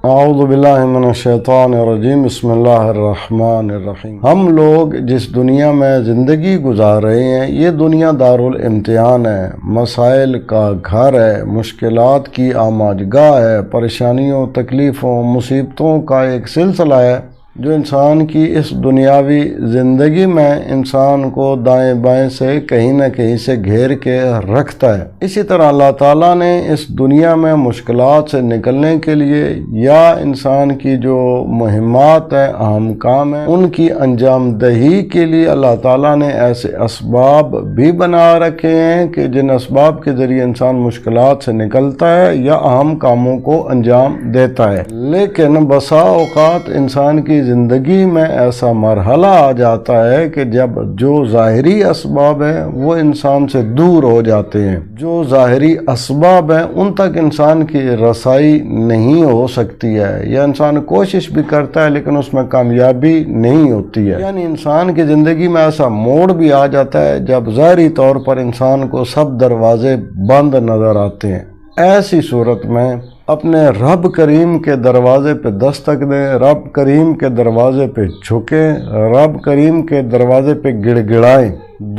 اعوذ باللہ من الشیطان الرجیم بسم اللہ الرحمن الرحیم۔ ہم لوگ جس دنیا میں زندگی گزار رہے ہیں یہ دنیا دارالامتحان ہے، مسائل کا گھر ہے، مشکلات کی آماجگاہ ہے، پریشانیوں، تکلیفوں، مصیبتوں کا ایک سلسلہ ہے جو انسان کی اس دنیاوی زندگی میں انسان کو دائیں بائیں سے کہیں نہ کہیں سے گھیر کے رکھتا ہے۔ اسی طرح اللہ تعالیٰ نے اس دنیا میں مشکلات سے نکلنے کے لیے یا انسان کی جو مہمات ہیں، اہم کام ہیں، ان کی انجام دہی کے لیے اللہ تعالیٰ نے ایسے اسباب بھی بنا رکھے ہیں کہ جن اسباب کے ذریعے انسان مشکلات سے نکلتا ہے یا اہم کاموں کو انجام دیتا ہے۔ لیکن بسا اوقات انسان کی زندگی میں ایسا مرحلہ آ جاتا ہے کہ جب جو ظاہری اسباب ہیں وہ انسان سے دور ہو جاتے ہیں، جو ظاہری اسباب ہیں ان تک انسان کی رسائی نہیں ہو سکتی ہے، یا انسان کوشش بھی کرتا ہے لیکن اس میں کامیابی نہیں ہوتی ہے۔ یعنی انسان کی زندگی میں ایسا موڑ بھی آ جاتا ہے جب ظاہری طور پر انسان کو سب دروازے بند نظر آتے ہیں۔ ایسی صورت میں اپنے رب کریم کے دروازے پہ دستک دیں، رب کریم کے دروازے پہ جھکیں، رب کریم کے دروازے پہ گڑ گڑائیں،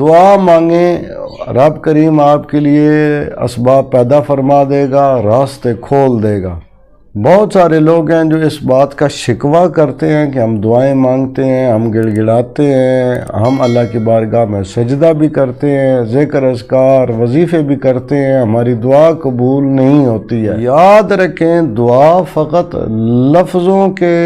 دعا مانگیں۔ رب کریم آپ کے لیے اسباب پیدا فرما دے گا، راستے کھول دے گا۔ بہت سارے لوگ ہیں جو اس بات کا شکوہ کرتے ہیں کہ ہم دعائیں مانگتے ہیں، ہم گڑ گڑاتے ہیں، ہم اللہ کی بارگاہ میں سجدہ بھی کرتے ہیں، ذکر اذکار وظیفے بھی کرتے ہیں، ہماری دعا قبول نہیں ہوتی ہے۔ یاد رکھیں، دعا فقط لفظوں کے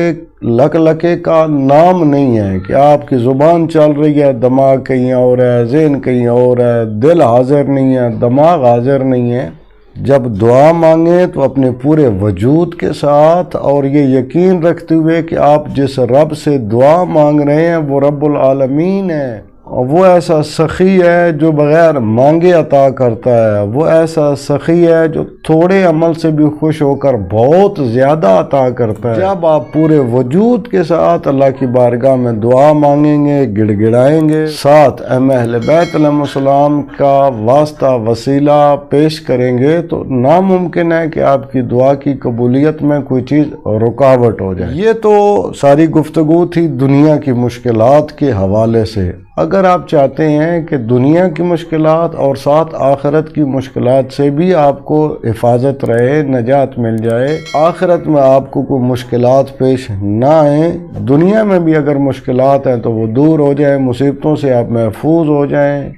لکے کا نام نہیں ہے کہ آپ کی زبان چل رہی ہے، دماغ کہیں اور ہے، ذہن کہیں اور ہے، دل حاضر نہیں ہے، دماغ حاضر نہیں ہے۔ جب دعا مانگیں تو اپنے پورے وجود کے ساتھ اور یہ یقین رکھتے ہوئے کہ آپ جس رب سے دعا مانگ رہے ہیں وہ رب العالمین ہے، اور وہ ایسا سخی ہے جو بغیر مانگے عطا کرتا ہے، وہ ایسا سخی ہے جو تھوڑے عمل سے بھی خوش ہو کر بہت زیادہ عطا کرتا ہے۔ جب آپ پورے وجود کے ساتھ اللہ کی بارگاہ میں دعا مانگیں گے، گڑ گڑائیں گے، ساتھ اہل بیت علیہ السلام کا واسطہ وسیلہ پیش کریں گے تو ناممکن ہے کہ آپ کی دعا کی قبولیت میں کوئی چیز رکاوٹ ہو جائے۔ یہ تو ساری گفتگو تھی دنیا کی مشکلات کے حوالے سے۔ اگر آپ چاہتے ہیں کہ دنیا کی مشکلات اور ساتھ آخرت کی مشکلات سے بھی آپ کو حفاظت رہے، نجات مل جائے، آخرت میں آپ کو کوئی مشکلات پیش نہ آئیں، دنیا میں بھی اگر مشکلات ہیں تو وہ دور ہو جائیں، مصیبتوں سے آپ محفوظ ہو جائیں،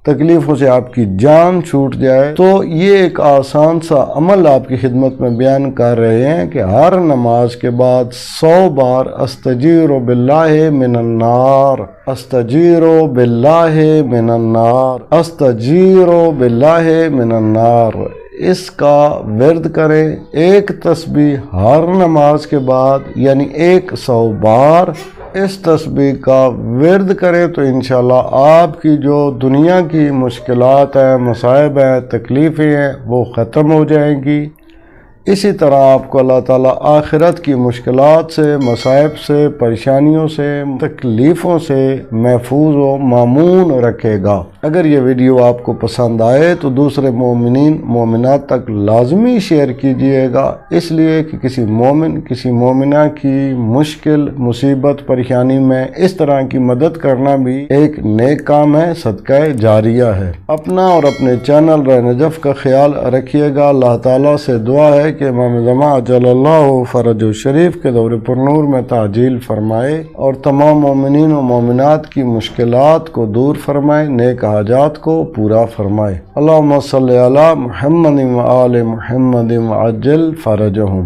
تکلیفوں سے آپ کی جان چھوٹ جائے، تو یہ ایک آسان سا عمل آپ کی خدمت میں بیان کر رہے ہیں کہ ہر نماز کے بعد 100 بار استجیر باللہ من النار، استجیر باللہ من النار، استجیر باللہ من النار، اس کا ورد کریں۔ ایک تسبیح ہر نماز کے بعد یعنی 100 بار اس تسبیح کا ورد کریں تو انشاءاللہ آپ کی جو دنیا کی مشکلات ہیں، مصائب ہیں، تکلیفیں ہیں وہ ختم ہو جائیں گی۔ اسی طرح آپ کو اللہ تعالیٰ آخرت کی مشکلات سے، مصائب سے، پریشانیوں سے، تکلیفوں سے محفوظ و مامون رکھے گا۔ اگر یہ ویڈیو آپ کو پسند آئے تو دوسرے مومنین مومنات تک لازمی شیئر کیجئے گا، اس لیے کہ کسی مومن کسی مومنہ کی مشکل، مصیبت، پریشانی میں اس طرح کی مدد کرنا بھی ایک نیک کام ہے، صدقہ جاریہ ہے۔ اپنا اور اپنے چینل رہ نجف کا خیال رکھیے گا۔ اللہ تعالیٰ سے دعا ہے کہ امام زمان عجل اللہ فرج شریف کے دور پر نور میں تعجیل فرمائے اور تمام مومنین و مومنات کی مشکلات کو دور فرمائے، نیک حاجات کو پورا فرمائے۔ اللہم صلی علی محمد و آل محمد وعجل فرجہم۔